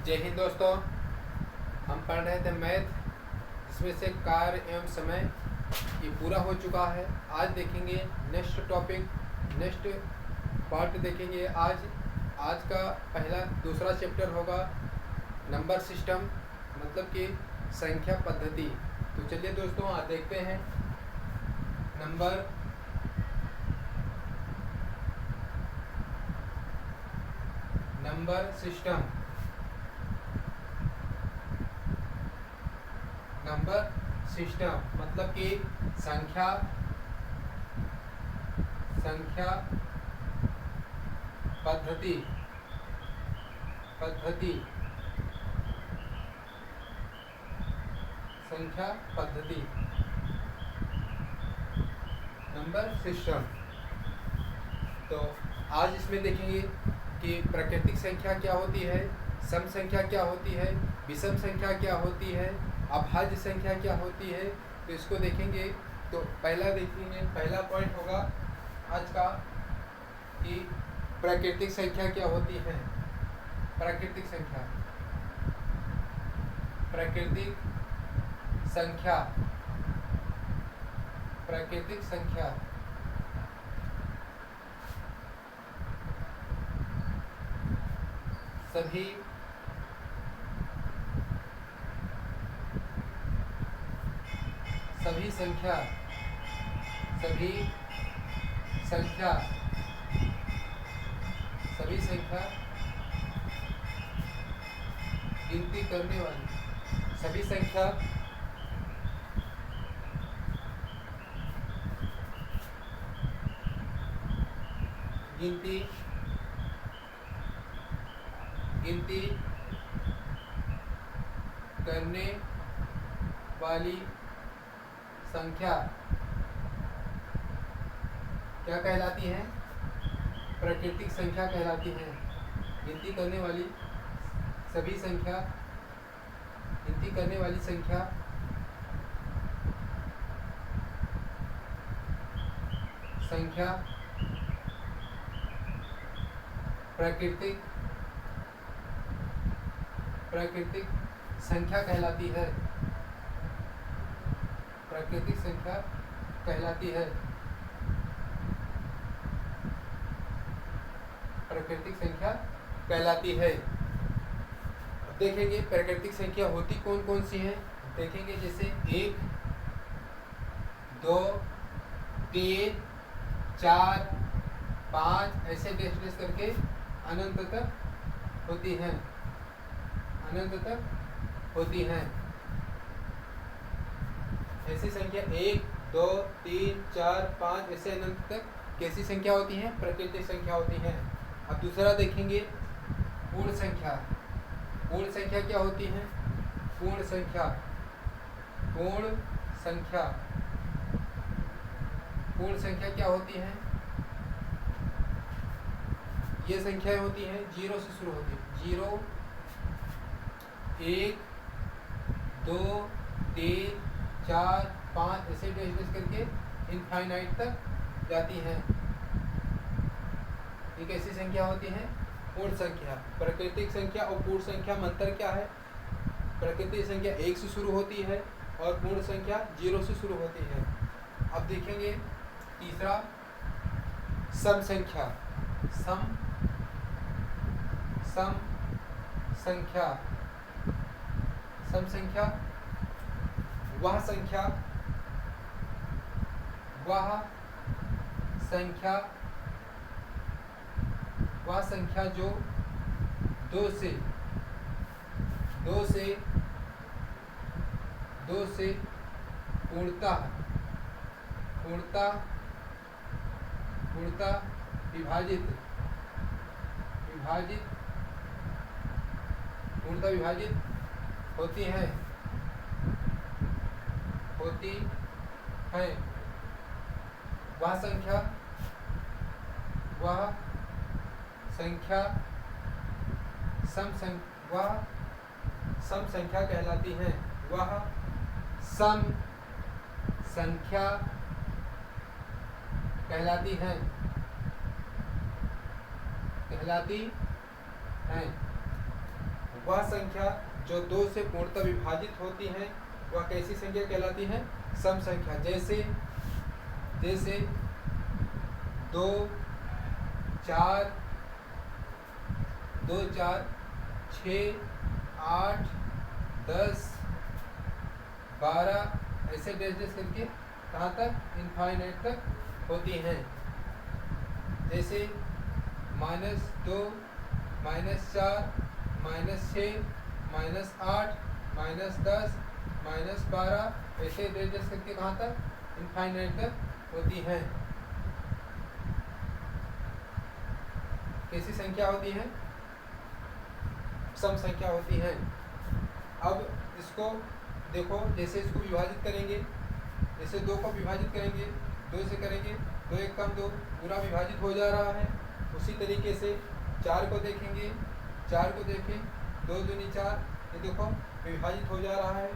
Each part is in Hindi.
जय हिंद दोस्तों। हम पढ़ रहे थे मैथ, जिसमें से कार्य एवं समय ये पूरा हो चुका है। आज देखेंगे नेक्स्ट टॉपिक, नेक्स्ट पार्ट देखेंगे। आज का दूसरा चैप्टर होगा नंबर सिस्टम, मतलब कि संख्या पद्धति। तो चलिए दोस्तों आज देखते हैं नंबर सिस्टम। नंबर सिस्टम मतलब कि संख्या पद्धति संख्या पद्धति नंबर सिस्टम। तो आज इसमें देखेंगे कि प्राकृतिक संख्या क्या होती है, सम संख्या क्या होती है, विषम संख्या क्या होती है, अभाज्य संख्या क्या होती है। तो इसको देखेंगे। तो पहला पॉइंट होगा आज का कि प्राकृतिक संख्या क्या होती है। प्राकृतिक संख्या सभी संख्या गिनती करने वाली सभी संख्या गिनती करने वाली संख्या क्या कहलाती है? प्राकृतिक संख्या कहलाती है। गिनती करने वाली सभी संख्या प्राकृतिक संख्या कहलाती है। प्राकृतिक संख्या कहलाती है। अब देखेंगे प्राकृतिक संख्या होती कौन कौन सी हैं। देखेंगे जैसे 1, 2, 3, 4, 5 ऐसे डेश करके अनंत तक होती हैं। ऐसी संख्या 1, 2, 3, 4, 5 ऐसे अनंत तक कैसी संख्या होती हैं? प्राकृतिक संख्या होती हैं। अब दूसरा देखेंगे पूर्ण संख्या। पूर्ण संख्या क्या होती है? पूर्ण संख्या क्या होती है? ये संख्याएं होती हैं 0 से शुरू होती है। 0, 1, 2, 3, 4, 5 ऐसे डेश करके इनफाइनाइट तक जाती हैं। ये कैसी संख्या होती है? पूर्ण संख्या। प्राकृतिक संख्या और पूर्ण संख्या में अंतर क्या है? प्राकृतिक संख्या 1 से शुरू होती है और पूर्ण संख्या 0 से शुरू होती है। अब देखेंगे तीसरा सम संख्या। सम संख्या वह संख्या जो 2 से पूर्णतः विभाजित होती हैं। वह संख्या सम संख्या कहलाती है। वह सम संख्या कहलाती हैं। वह संख्या जो 2 से पूर्णतः विभाजित होती है वह कैसी संख्या कहलाती है? सम संख्या। जैसे 2 4 6 8 10 12 ऐसे डैश करके कहाँ तक? इनफाइनाइट तक होती हैं। जैसे -2 -4 -6 -8 -10 -12 ऐसे डैश करके कहाँ तक? इनफाइनाइट तक होती हैं। कैसी संख्या होती है? सम संख्या होती है। अब इसको देखो, जैसे इसको विभाजित करेंगे, जैसे 2 को विभाजित करेंगे, 2 से करेंगे, 2 1 कम 2 पूरा विभाजित हो जा रहा है। उसी तरीके से 4 को देखेंगे, 4 को देखें, 2 दूनी 4, ये देखो विभाजित हो जा रहा है।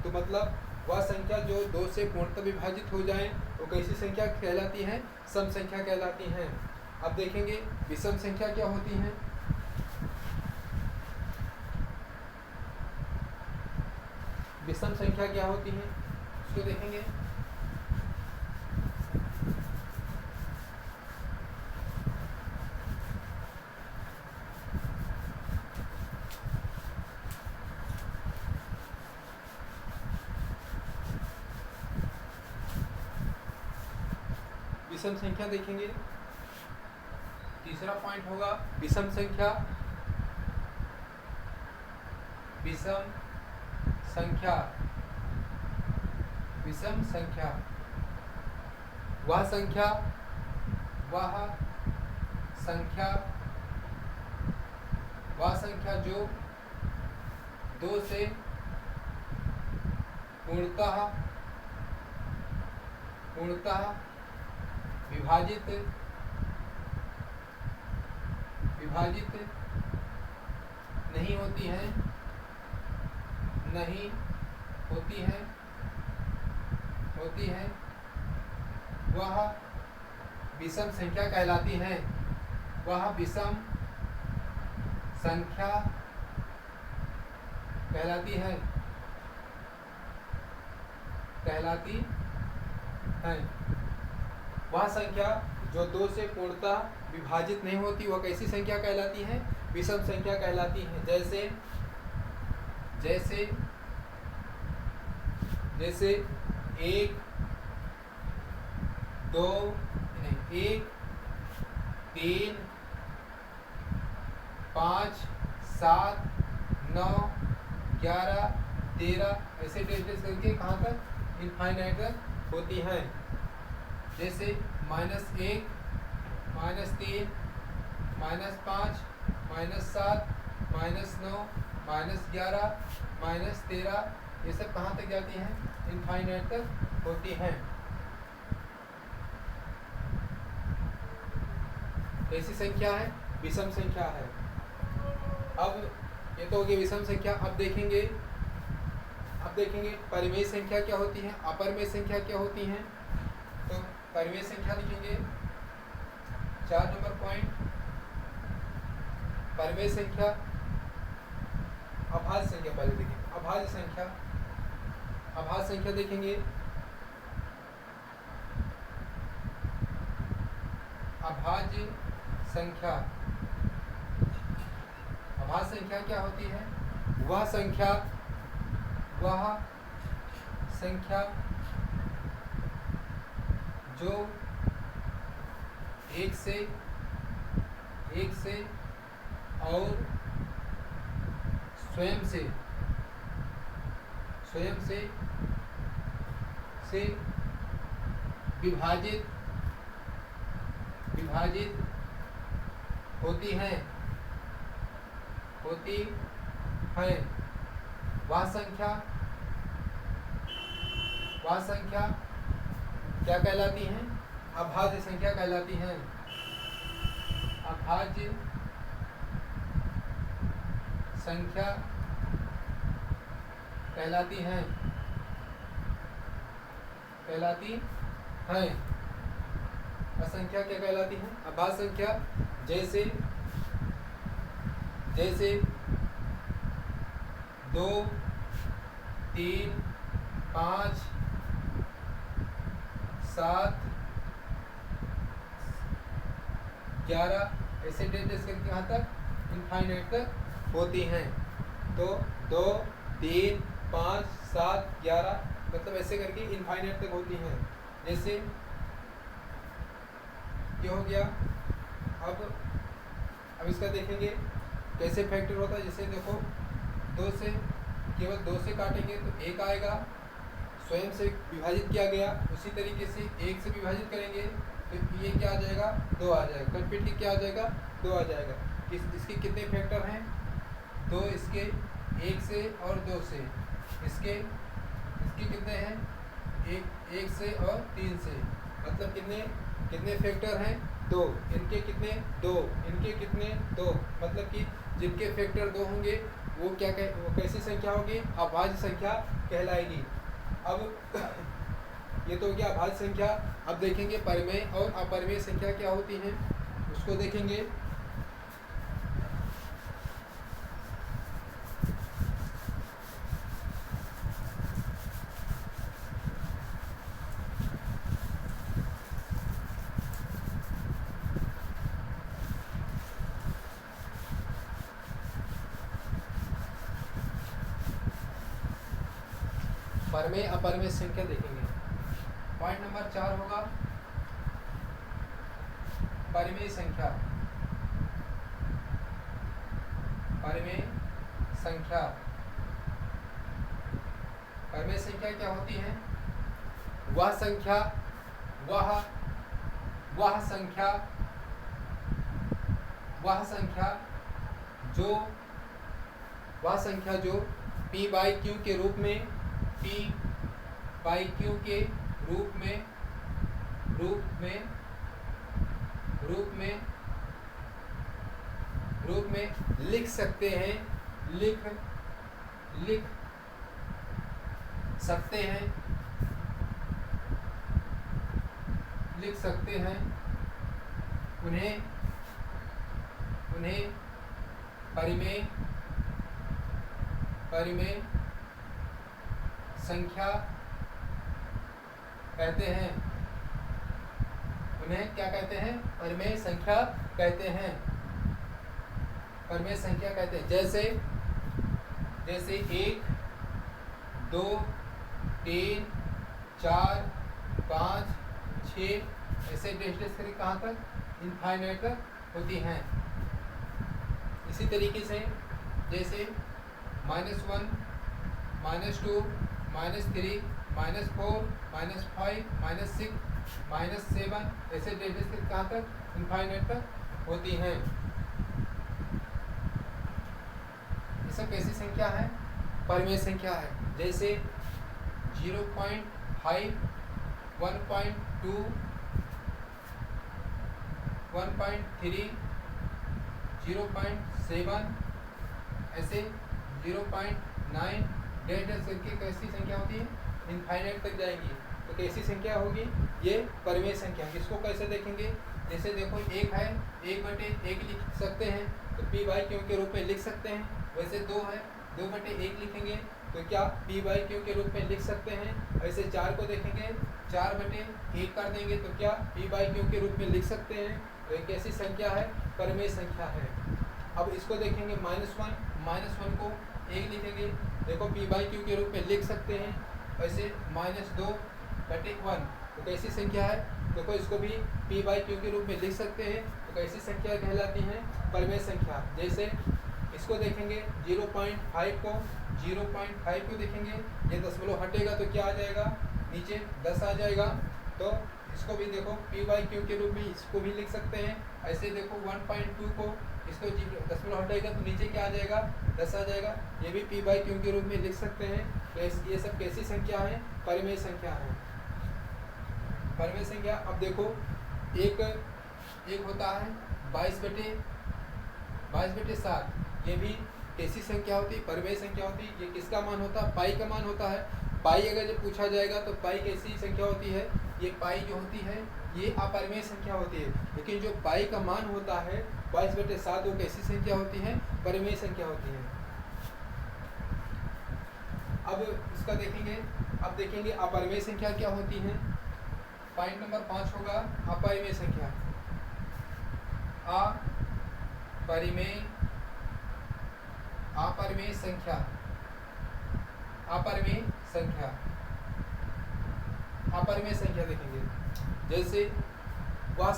तो मतलब वह संख्या जो 2 से पूर्णतः विभाजित हो जाए वो कैसी संख्या कहलाती है? सम संख्या कहलाती हैं। अब देखेंगे विषम संख्या क्या होती है। विषम संख्या क्या होती है उसको देखेंगे। विषम संख्या देखेंगे, तीसरा पॉइंट होगा विषम संख्या। विषम संख्या, विषम संख्या वह संख्या जो 2 से पूर्णतः विभाजित नहीं होती है, वह विषम संख्या कहलाती है। वह विषम संख्या कहलाती है। वह संख्या जो 2 से पूर्णतः विभाजित नहीं होती वह कैसी संख्या कहलाती है? विषम संख्या कहलाती है। जैसे 1 2 1 3 5 7 9 11 13 ऐसे डेल्टा करके कहाँ तक? इनफाइनाइट तक होती हैं। जैसे -1 -3 -5 -7 -9 -11 -13 ये सब कहाँ तक जाती हैं? इनफाइनाइट तक होती हैं। ऐसी संख्या है विषम संख्या है। अब ये तो हो गई विषम संख्या। अब देखेंगे परिमेय संख्या क्या होती है, अपरिमेय संख्या क्या होती है। तो परिमेय संख्या लिखेंगे 4 नंबर पॉइंट। परिमेय संख्या, अभाज्य संख्या पहले देखेंगे। अभाज्य संख्या देखेंगे। अभाज्य संख्या क्या होती है? वह संख्या जो 1 से और स्वयं से विभाजित होती हैं। वह संख्या क्या कहलाती हैं? अभाज्य संख्या कहलाती हैं। अभाज्य संख्या कहलाती हैं। असंख्या क्या कहलाती है? अभाज्य संख्या। जैसे 2 3 5 7 11 ऐसे डेटेस करके यहाँ तक इनफाइनाइट तक होती हैं। तो 2 3 5 7 11 मतलब ऐसे करके इनफाइनाइट तक होती हैं। जैसे ये हो गया। अब इसका देखेंगे कैसे फैक्टर होता है। जैसे देखो 2 से केवल 2 से काटेंगे तो 1 आएगा, स्वयं से विभाजित किया गया। उसी तरीके से 1 से विभाजित करेंगे तो ये क्या आ जाएगा, 2 आ जाएगा। कंप्लीटली क्या आ जाएगा, 2 आ जाएगा। इसके कितने फैक्टर हैं, 2 इसके 1 से और 2 से। इसके कितने हैं, 1 से और 3 से। मतलब कितने फैक्टर हैं, 2। इनके कितने, 2। इनके कितने, 2। मतलब कि जिनके फैक्टर 2 होंगे वो वो कैसी संख्या होगी, अभाज्य संख्या कहलाएगी। अब ये तो हो गया अभाज्य संख्या। अब देखेंगे परिमेय और अपरिमेय संख्या क्या होती हैं, उसको देखेंगे। परिमेय अपरिमेय संख्या देखेंगे। पॉइंट नंबर 4 होगा परिमेय संख्या। परिमेय संख्या, परिमेय संख्या क्या होती है, वह संख्या जो p बाई क्यू के रूप में, p बाई क्यू के रूप में लिख सकते हैं, लिख सकते हैं, उन्हें परिमेय संख्या कहते हैं। उन्हें क्या कहते हैं, परिमेय संख्या कहते हैं। परिमेय संख्या कहते हैं। जैसे 1 2 3 4 5 6 ऐसे डेस करके कहाँ तक, इनफाइनाइट तक होती हैं। इसी तरीके से जैसे -1 -2 -3 -4 -5 -6 -7 ऐसे डेस करके कहाँ तक, इनफाइनाइट तक होती हैं। ये सब कैसी संख्या है, परिमेय संख्या है। जैसे 0.5 1.2 1.3 0.7 ऐसे 0.9 डेस करके कैसी संख्या होती है, इनफाइनाइट तक जाएंगी। तो कैसी संख्या होगी, ये परिमेय संख्या। इसको कैसे देखेंगे, जैसे देखो 1 है, 1/1 लिख सकते हैं तो p बाई क्यू के रूप में लिख सकते हैं। वैसे 2 है, 2/1 लिखेंगे तो क्या p बाई क्यू के रूप में लिख सकते हैं। ऐसे 4 को देखेंगे, 4/1 कर देंगे तो क्या p बाई क्यू के रूप में लिख सकते हैं। तो एक ऐसी संख्या है, परिमेय संख्या है। अब इसको देखेंगे -1 को 1 लिखेंगे, देखो p बाई क्यू के रूप में लिख सकते हैं। ऐसे -2/1 तो कैसी संख्या है, देखो इसको भी p बाई क्यू के रूप में लिख सकते हैं। तो कैसी संख्या कहलाती है, परिमेय संख्या। जैसे इसको देखेंगे 0.5 को देखेंगे, ये दशमलव हटेगा तो क्या आ जाएगा, नीचे 10 आ जाएगा। तो इसको भी देखो p बाई क्यू के रूप में इसको भी लिख सकते हैं। ऐसे देखो 1.2 को इसको दशमलव हटेगा तो नीचे क्या आ जाएगा, 10 आ जाएगा। ये भी p बाई क्यू के रूप में लिख सकते हैं। तो ये सब कैसी संख्या है, परिमेय संख्या है। परिमेय संख्या। अब देखो एक होता है 22/7, ये भी कैसी संख्या होती है, परिमेय संख्या होती है। ये किसका मान होता है, पाई का मान होता है। पाई अगर जब पूछा जाएगा तो पाई कैसी संख्या होती है, ये पाई जो होती है ये अपरिमेय संख्या होती है। लेकिन जो पाई का मान होता है 22/7 वो कैसी संख्या होती है, परिमेय संख्या होती है। अब इसका देखेंगे, अब देखेंगे अपरिमेय संख्या क्या होती है। पॉइंट नंबर 5 होगा अपरिमेय संख्या। अपरिमेय अपरिमेय संख्या, अपरिमेय संख्या, अपरिमेय संख्या देखेंगे जैसे वह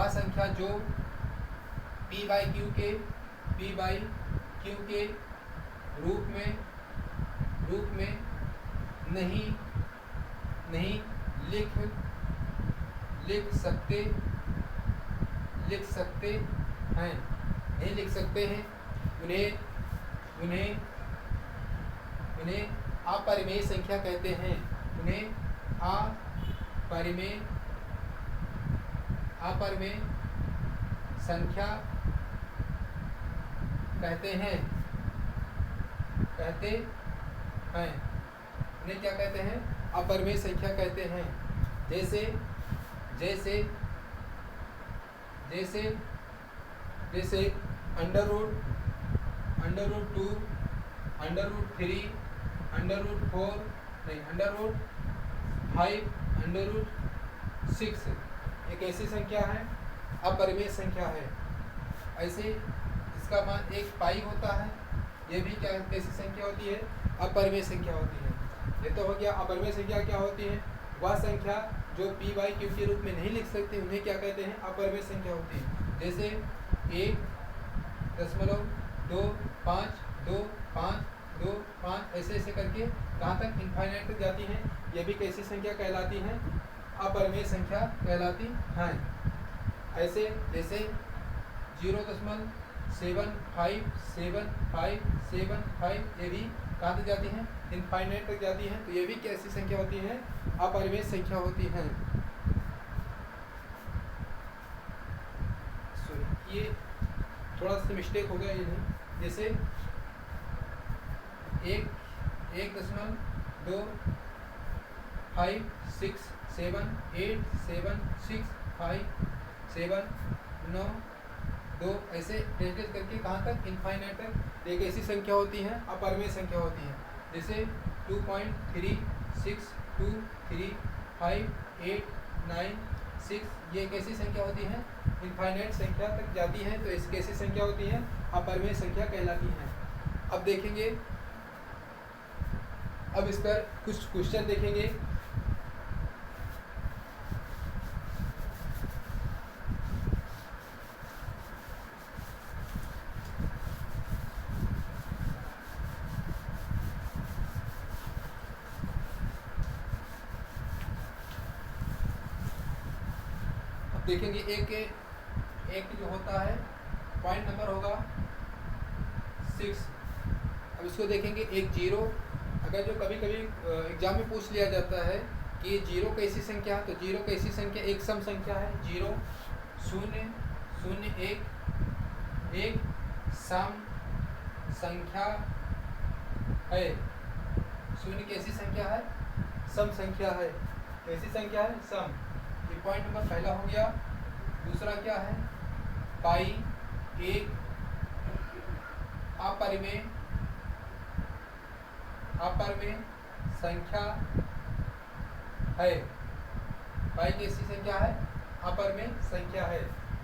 संख्या जो p बाई क्यू के रूप में नहीं लिख सकते हैं, उन्हें अपरिमेय संख्या कहते हैं। उन्हें अपरिमेय संख्या कहते हैं। उन्हें क्या कहते हैं? अपरिमेय संख्या कहते हैं। जैसे under root 2, under root 3, under root 4 नहीं, अंडर रूट 5, अंडर रूट 6 एक ऐसी संख्या है, अपरिमेय संख्या है। ऐसे इसका मान एक पाई होता है, ये भी क्या कैसी संख्या होती है? अपरिमेय संख्या होती है। ये तो हो गया अपरिमेय संख्या क्या होती है? वह संख्या जो p बाई क्यू के रूप में नहीं लिख सकते, उन्हें क्या कहते हैं? अपरिमेय संख्या होती है। जैसे 1.25 ऐसे करके कहाँ तक? इनफाइनाइट तक जाती हैं। ये भी कैसी संख्या कहलाती हैं? अपरिमेय संख्या कहलाती हैं। ऐसे जैसे 0.757575 ये भी कहाँ तक जाती हैं? इनफाइनाइट तक जाती हैं। तो ये भी कैसी संख्या होती हैं? अपरिमेय संख्या होती हैं। ये थोड़ा सा मिस्टेक हो गया, ये नहीं। जैसे 1.2567876579 ऐसे डेट करके कहाँ तक? इनफाइनाइट तक एक ऐसी संख्या होती है, अपरिमेय संख्या होती है। जैसे 2.36235896 ये कैसी संख्या होती है? इनफाइनाइट संख्या तक जाती है। तो इस कैसी संख्या होती है? अपरिमेय संख्या कहलाती है। अब देखेंगे, अब इस पर कुछ क्वेश्चन देखेंगे। देखेंगे एक जो होता है, पॉइंट नंबर होगा 6। अब इसको देखेंगे, एक जीरो। अगर जो कभी कभी एग्जाम में पूछ लिया जाता है कि ये जीरो कैसी संख्या है, तो जीरो कैसी संख्या? एक सम संख्या है। 0 0 0 1 एक सम संख्या है। 0 कैसी संख्या है? सम संख्या है। कैसी संख्या है? सम। ये पॉइंट नंबर पहला हो गया। दूसरा क्या है? पाई एक अपरिमेय संख्या है। पाई कैसी संख्या है? अपरिमेय संख्या है।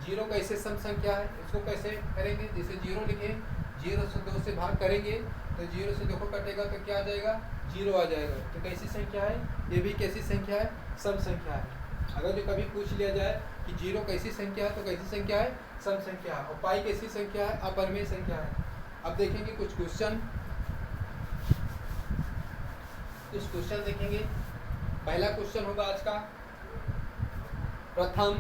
0 कैसे सम संख्या है? इसको कैसे करेंगे? जैसे 0 लिखे, 0 से 2 से भाग करेंगे तो 0 से 2 को कटेगा तो क्या आ जाएगा? 0 आ जाएगा। तो कैसी संख्या है? ये भी कैसी संख्या है? सम संख्या है। अगर जो कभी पूछ लिया जाए कि 0 कैसी संख्या है, तो कैसी संख्या है? सम संख्या है। और पाई कैसी संख्या है? अपरिमेय संख्या है। अब देखेंगे कुछ क्वेश्चन देखेंगे। पहला क्वेश्चन होगा आज का, प्रथम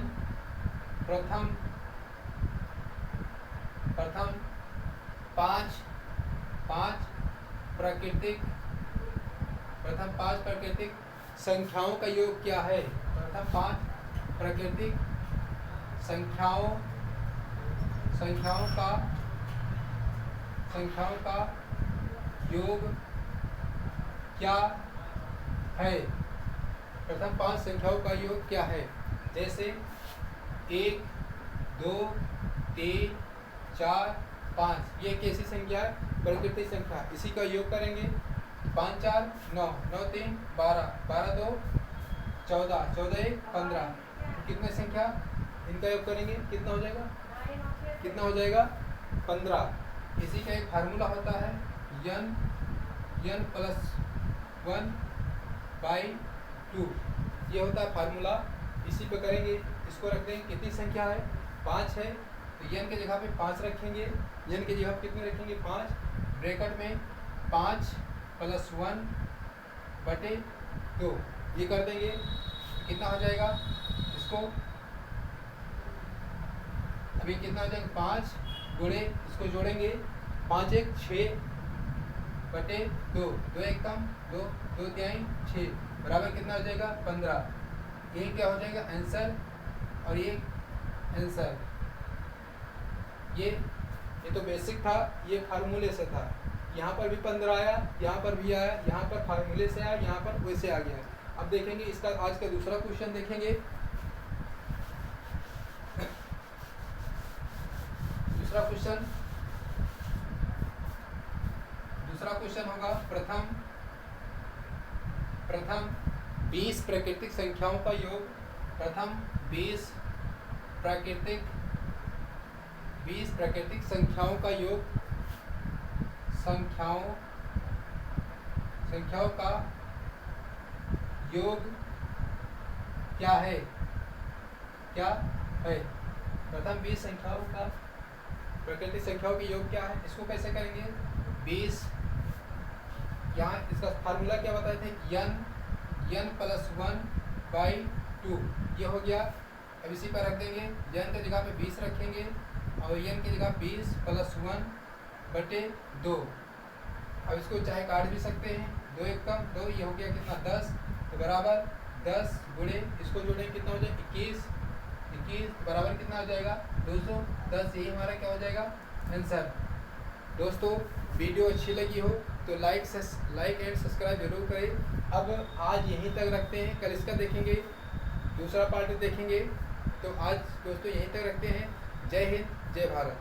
5 प्राकृतिक संख्याओं का योग क्या है? प्रथम 5 प्राकृतिक संख्याओं का योग क्या है? प्रथम 5 संख्याओं का योग क्या है? जैसे 1 2 3 4 5। ये कैसी संख्या है? प्राकृतिक संख्या। इसी का योग करेंगे। 5 4 9, 9 3 12, 12 2 14, 14 1 15। तो कितने संख्या इनका योग करेंगे? कितना हो जाएगा? कितना हो जाएगा? 15। इसी का एक फार्मूला होता है n प्लस 1/2। ये होता है फार्मूला। इसी पे करेंगे। इसको रख देंगे। कितनी संख्या है? 5 है, तो n के जगह पे 5 रखेंगे। n की जगह कितने रखेंगे? 5। ब्रैकेट में 5 + 1/2 ये कर देंगे। कितना हो जाएगा? इसको अभी कितना हो जाएगा? 5 गुणे इसको जोड़ेंगे। 5 1 6/2, 2 1 कम 2, 2 3 6 बराबर कितना हो जाएगा? 15। ये क्या हो जाएगा? आंसर। और ये आंसर। ये तो बेसिक था, ये फार्मूले से था। यहाँ पर भी 15 आया, यहाँ पर भी आया, यहाँ पर फार्मूले से आया, यहाँ पर वैसे आ गया। अब देखेंगे इसका आज का दूसरा क्वेश्चन देखेंगे। दूसरा क्वेश्चन होगा प्रथम 20 प्राकृतिक संख्याओं का योग। प्रथम 20 प्राकृतिक संख्याओं का योग। संख्याओं का योग क्या है? प्रथम 20 संख्याओं का प्राकृतिक संख्याओं के योग क्या है? इसको कैसे करेंगे? 20, यहाँ इसका फार्मूला क्या बताए थे? n + 1/2 ये हो गया। अब इसी पर रख देंगे। n की जगह पे 20 रखेंगे और n की जगह 20 + 1/2। अब इसको चाहे काट भी सकते हैं। 2 1 कम 2, ये हो गया कितना? 10। तो बराबर 10 गुणे इसको जोड़ेंगे। कितना हो जाएगा? 21 बराबर कितना हो जाएगा? 210। यही हमारा क्या हो जाएगा? आंसर। दोस्तों वीडियो अच्छी लगी हो तो लाइक एंड सब्सक्राइब जरूर करें। अब आज यहीं तक रखते हैं, कल इसका देखेंगे, दूसरा पार्ट देखेंगे। तो आज दोस्तों यहीं तक रखते हैं। जय हिंद, जय भारत।